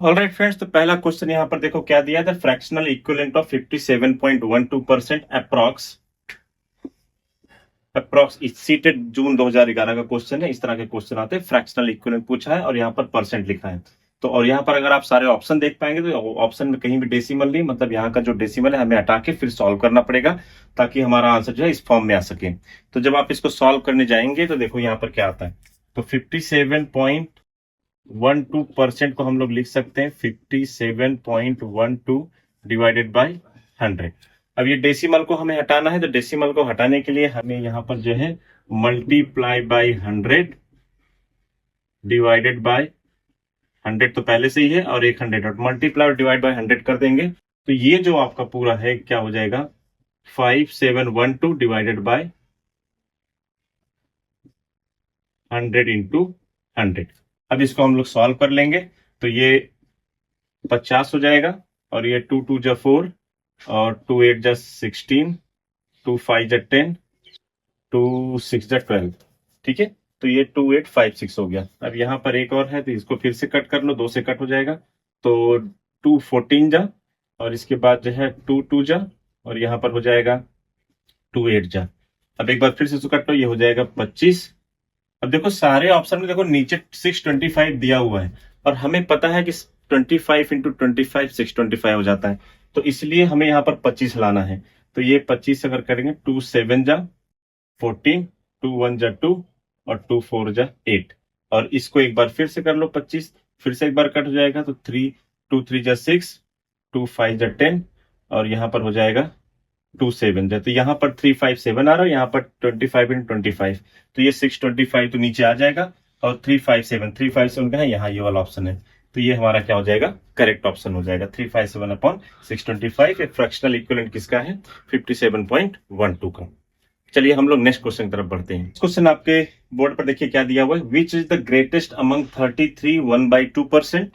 Alright friends, तो पहला question यहाँ पर देखो क्या दिया था। Fractional equivalent of 57.12% approx CTET June 2011 का क्वेश्चन है। इस तरह के क्वेश्चन आते हैं, फ्रैक्शनल इक्विवेलेंट पूछा है और यहाँ पर परसेंट लिखा है। तो और यहाँ पर अगर आप सारे ऑप्शन देख पाएंगे तो ऑप्शन में कहीं भी डेसिमल नहीं, मतलब यहाँ का जो डेसिमल है हमें हटा के फिर सॉल्व करना पड़ेगा ताकि हमारा आंसर जो है इस फॉर्म में आ सके। तो जब आप इसको सॉल्व करने जाएंगे तो देखो यहाँ पर क्या आता है। तो 57.12% को हम लोग लिख सकते हैं 57.12 डिवाइडेड बाई 100। अब ये डेसिमल को हमें हटाना है, तो डेसिमल को हटाने के लिए हमें यहां पर जो है मल्टीप्लाई बाई 100 डिवाइडेड बाय 100 तो पहले से ही है और एक 100 और मल्टीप्लाई और डिवाइड बाय 100 कर देंगे तो ये जो आपका पूरा है क्या हो जाएगा 5712 डिवाइडेड बाय 100 इंटू 100। अब इसको हम लोग सॉल्व कर लेंगे तो ये 50 हो जाएगा और ये 2 2 जा 4 और 2 8 जा 16, 2 5 जा 10, 2 6 जा 12। ठीक है, तो ये 2856 हो गया। अब यहाँ पर एक और है तो इसको फिर से कट कर लो, 2 से कट हो जाएगा तो 2 14 जा और इसके बाद जो है 2 2 जा और यहाँ पर हो जाएगा 2 8 जा। अब एक बार फिर से इसको कट लो, ये हो जाएगा 25। अब देखो सारे ऑप्शन में देखो नीचे 625 दिया हुआ है और हमें पता है कि 25 इंटू 25 625 हो जाता है, तो इसलिए हमें यहाँ पर 25 लाना है। तो ये 25 अगर करेंगे 2 7 जा 14, 2 1 जा 2 और 2 4 जा 8 और इसको एक बार फिर से कर लो 25, फिर से एक बार कट हो जाएगा तो 3 2 3 जा 6, 2 5 जा 10 और यहाँ पर हो जाएगा 2 7 जा। तो यहाँ पर 3 5 7 आ रहा है, यहाँ पर 25 इंटू 25 तो ये 625 तो नीचे आ जाएगा और 3 5 7 का है यहाँ ये वाला ऑप्शन है। तो ये हमारा क्या हो जाएगा, करेक्ट ऑप्शन हो जाएगा 357 अपॉन 625। फ्रैक्शनल इक्विवेलेंट किसका है 57.12 का। चलिए हम लोग नेक्स्ट क्वेश्चन की तरफ बढ़ते हैं। क्वेश्चन आपके बोर्ड पर देखिए क्या दिया हुआ है। Which is the greatest among 33 1/2%,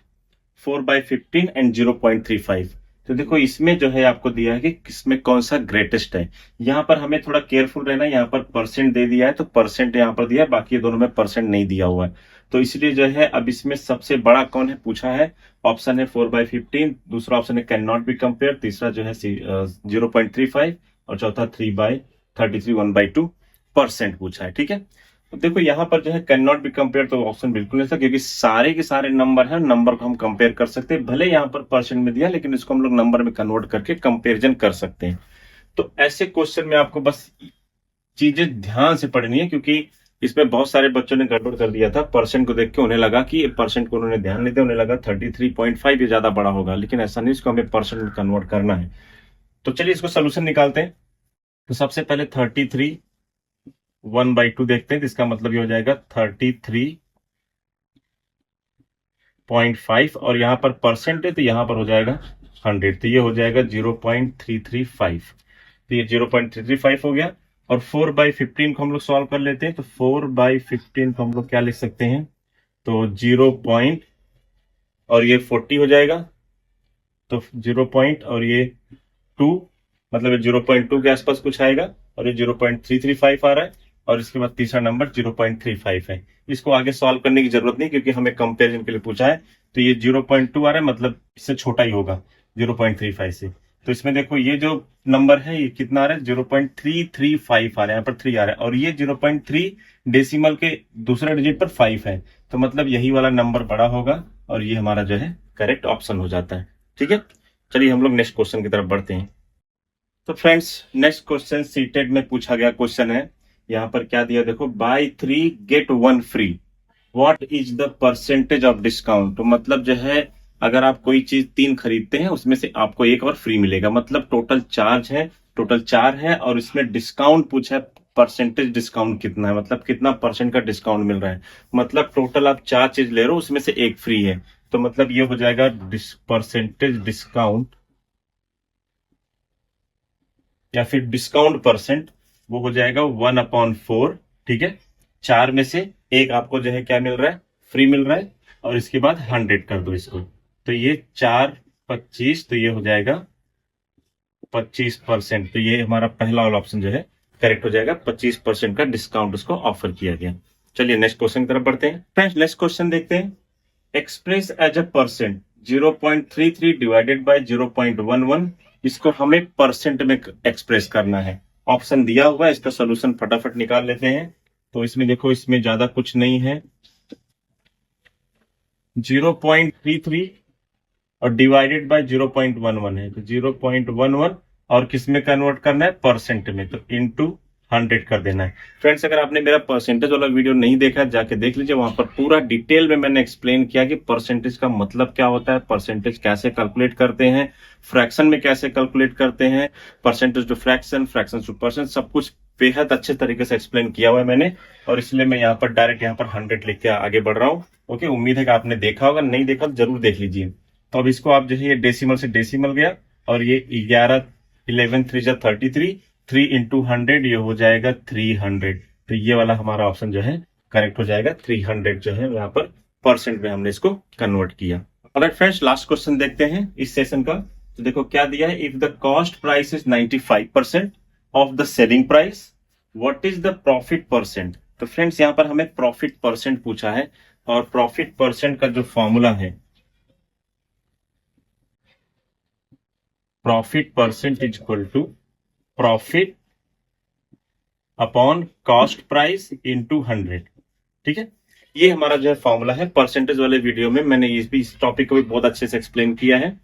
4/15 and 0.35। तो देखो इसमें जो है आपको दिया है कि किसमें कौन सा ग्रेटेस्ट है। यहाँ पर हमें थोड़ा केयरफुल रहना है, यहाँ पर परसेंट दे दिया है तो परसेंट यहाँ पर दिया है, बाकी दोनों में परसेंट नहीं दिया हुआ है। तो इसलिए जो है अब इसमें सबसे बड़ा कौन है पूछा है। ऑप्शन है 4/15, दूसरा ऑप्शन है कैन नॉट बी कंपेयर, तीसरा जो है 0.35 और चौथा 3/33 1/2% पूछा है। ठीक है, तो देखो यहाँ पर जो है कैन नॉट बी कंपेयर तो ऑप्शन बिल्कुल नहीं था, क्योंकि सारे के सारे नंबर हैं, नंबर को हम कंपेयर कर सकते हैं। भले यहाँ पर परसेंट में दिया लेकिन इसको हम लोग नंबर में कन्वर्ट करके कंपेरिजन कर सकते हैं। तो ऐसे क्वेश्चन में आपको बस चीजें ध्यान से पढ़नी है, क्योंकि इसमें बहुत सारे बच्चों ने गड़बड़ कर दिया था। परसेंट को देख के उन्हें लगा कि परसेंट को उन्होंने ध्यान नहीं दिया, उन्हें लगा 33.5 ये ज्यादा बड़ा होगा, लेकिन ऐसा नहीं, इसको हमें परसेंट में कन्वर्ट करना है। तो चलिए इसको सोल्यूशन निकालते हैं। तो सबसे पहले 33 1/2 देखते हैं, तो इसका मतलब ये हो जाएगा 33.5 और यहाँ पर परसेंट है तो यहाँ पर हो जाएगा 100, तो ये हो जाएगा 0.335। तो ये 0.335 हो गया। और 4/15 को हम लोग सॉल्व कर लेते हैं, तो 4/15 को हम लोग क्या लिख सकते हैं, तो 0 पॉइंट और ये 40 हो जाएगा, तो 0 पॉइंट और ये 2 मतलब ये 0.2 के आसपास कुछ आएगा और ये 0.335 आ रहा है और इसके बाद तीसरा नंबर 0.35 है। इसको आगे सॉल्व करने की जरूरत नहीं क्योंकि हमें कंपेरिजन के लिए पूछा है। तो ये 0.2 आ रहा है, मतलब इससे छोटा ही होगा 0.35 से। तो इसमें देखो ये जो नंबर है ये कितना आ रहा है 0.335 आ रहा है, यहाँ पर 3 आ रहा है और ये 0.3 डेसिमल के दूसरे डिजिट पर 5 है, तो मतलब यही वाला नंबर बड़ा होगा और ये हमारा जो है करेक्ट ऑप्शन हो जाता है। ठीक है, चलिए हम लोग नेक्स्ट क्वेश्चन की तरफ बढ़ते हैं। तो फ्रेंड्स नेक्स्ट क्वेश्चन सीटेड में पूछा गया क्वेश्चन है। यहाँ पर क्या दिया देखो, buy 3 get 1 free, what is the percentage of discount. तो मतलब जो है अगर आप कोई चीज 3 खरीदते हैं उसमें से आपको एक और फ्री मिलेगा, मतलब टोटल चार्ज है, टोटल 4 है और इसमें डिस्काउंट पूछा है, परसेंटेज डिस्काउंट कितना है, मतलब कितना परसेंट का डिस्काउंट मिल रहा है। मतलब टोटल आप 4 चीज ले रहे हो उसमें से एक फ्री है, तो मतलब ये हो जाएगा परसेंटेज डिस्काउंट या फिर डिस्काउंट परसेंट, वो हो जाएगा 1/4। ठीक है, 4 में से एक आपको जो है क्या मिल रहा है, फ्री मिल रहा है और इसके बाद 100 कर दो इसको, तो ये 4 25 तो ये हो जाएगा 25%। तो ये हमारा पहला वाला ऑप्शन जो है करेक्ट हो जाएगा, 25% का डिस्काउंट उसको ऑफर किया गया। चलिए नेक्स्ट क्वेश्चन की तरफ बढ़ते हैं। फ्रेंड्स नेक्स्ट क्वेश्चन देखते हैं। Express as a percent 0.33 divided by 0.11, इसको हमें परसेंट में एक्सप्रेस करना है। ऑप्शन दिया हुआ है, इसका सोल्यूशन फटाफट निकाल लेते हैं। तो इसमें देखो, इसमें ज्यादा कुछ नहीं है, 0.33 और डिवाइडेड बाय 0.11 है, तो 0.11 और किस में कन्वर्ट करना है, परसेंट में, तो इनटू 100 कर देना है। फ्रेंड्स, अगर आपने मेरा परसेंटेज वाला वीडियो नहीं देखा, जाके देख लीजिए, वहां पर पूरा डिटेल में मैंने एक्सप्लेन किया कि परसेंटेज का मतलब क्या होता है, परसेंटेज कैसे कैलकुलेट करते हैं, फ्रैक्शन में कैसे कैलकुलेट करते हैं, percentage to fraction, fraction to percent, सब कुछ बेहद अच्छे तरीके से एक्सप्लेन किया हुआ है मैंने, और इसलिए मैं यहाँ पर डायरेक्ट यहाँ पर 100 लिख के आगे बढ़ रहा हूँ। ओके, उम्मीद है कि आपने देखा होगा, नहीं देखा तो जरूर देख लीजिए। तो अब इसको आप जो है, ये डेसिमल से डेसिमल गया, और ये 11 3 जा 33, 3 इंटू 100 ये हो जाएगा 300। तो ये वाला हमारा ऑप्शन जो है करेक्ट हो जाएगा, 300 जो है यहाँ पर परसेंट में हमने इसको कन्वर्ट किया। ऑलराइट फ्रेंड्स, लास्ट क्वेश्चन देखते हैं इस सेशन का। तो देखो क्या दिया है, if the cost price is 95% of the selling price, what is the profit percent. तो फ्रेंड्स, यहाँ पर हमें प्रॉफिट परसेंट पूछा है, और प्रॉफिट परसेंट का जो फॉर्मूला है, profit percent is equal to profit upon cost price into 100। ठीक है, ये हमारा जो है फॉर्मूला है। परसेंटेज वाले वीडियो में मैंने इस टॉपिक को भी बहुत अच्छे से एक्सप्लेन किया है।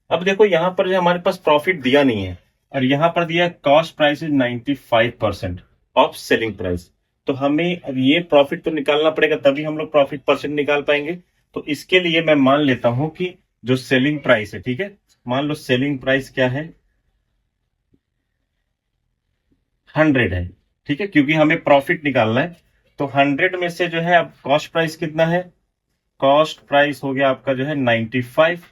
अब देखो, यहां पर जो हमारे पास प्रॉफिट दिया नहीं है, और यहां पर दिया cost price is 95% of selling price. तो हमें अब ये प्रॉफिट तो निकालना पड़ेगा, तभी हम लोग प्रॉफिट परसेंट निकाल पाएंगे। तो इसके लिए मैं मान लेता हूं कि जो सेलिंग प्राइस है, ठीक है, मान लो सेलिंग प्राइस क्या है, 100 है। ठीक है, क्योंकि हमें प्रॉफिट निकालना है, तो 100 में से जो है, अब कॉस्ट प्राइस कितना है, कॉस्ट प्राइस हो गया आपका जो है 95।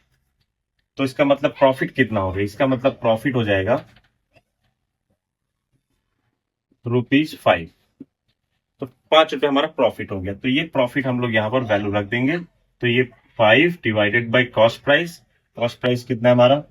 तो इसका मतलब प्रॉफिट कितना हो गया, इसका मतलब प्रॉफिट हो जाएगा ₹5। तो ₹5 हमारा प्रॉफिट हो गया। तो ये प्रॉफिट हम लोग यहाँ पर वैल्यू रख देंगे। तो ये 5 divided by cost price, cost price कितना है हमारा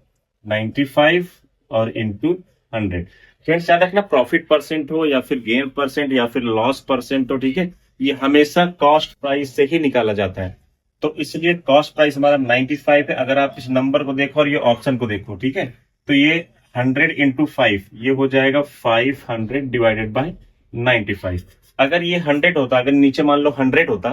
95 और इंटू 100। फ्रेंड्स, याद रखना, प्रॉफिट परसेंट हो या फिर गेन परसेंट या फिर लॉस परसेंट हो, ठीक है, ये हमेशा कॉस्ट प्राइस से ही निकाला जाता है। तो इसलिए कॉस्ट प्राइस हमारा 95 है। अगर आप इस नंबर को देखो और ये ऑप्शन को देखो, ठीक है, तो ये 100 इंटू 5 ये हो जाएगा 500 डिवाइडेड बाई 95। अगर ये 100 होता, अगर नीचे मान लो 100 होता,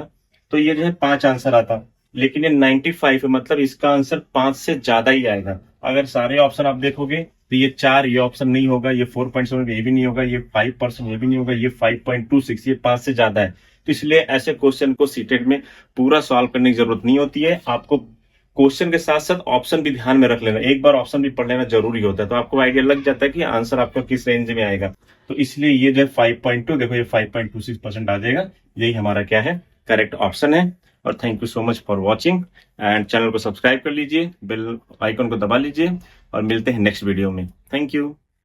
तो ये जो है 5 आंसर आता, लेकिन ये 95 है, मतलब इसका आंसर 5 से ज्यादा ही आएगा। अगर सारे ऑप्शन आप देखोगे तो ये 4 ये ऑप्शन नहीं होगा, ये 4.7 ये भी नहीं होगा, ये 5% ये भी नहीं होगा, ये 5.26 ये 5 से ज्यादा है। तो इसलिए ऐसे क्वेश्चन को सीटेट में पूरा सॉल्व करने की जरूरत नहीं होती है। आपको क्वेश्चन के साथ साथ ऑप्शन भी ध्यान में रख लेना, एक बार ऑप्शन भी पढ़ लेना जरूरी होता है, तो आपको आइडिया लग जाता है कि आंसर आपका किस रेंज में आएगा। तो इसलिए ये जो 5.2 देखो, ये 5.26% आ जाएगा, यही हमारा क्या है, करेक्ट ऑप्शन है। और thank you so much for watching, and channel को सब्सक्राइब कर लीजिए, बेल आइकन को दबा लीजिए, और मिलते हैं नेक्स्ट वीडियो में। Thank you.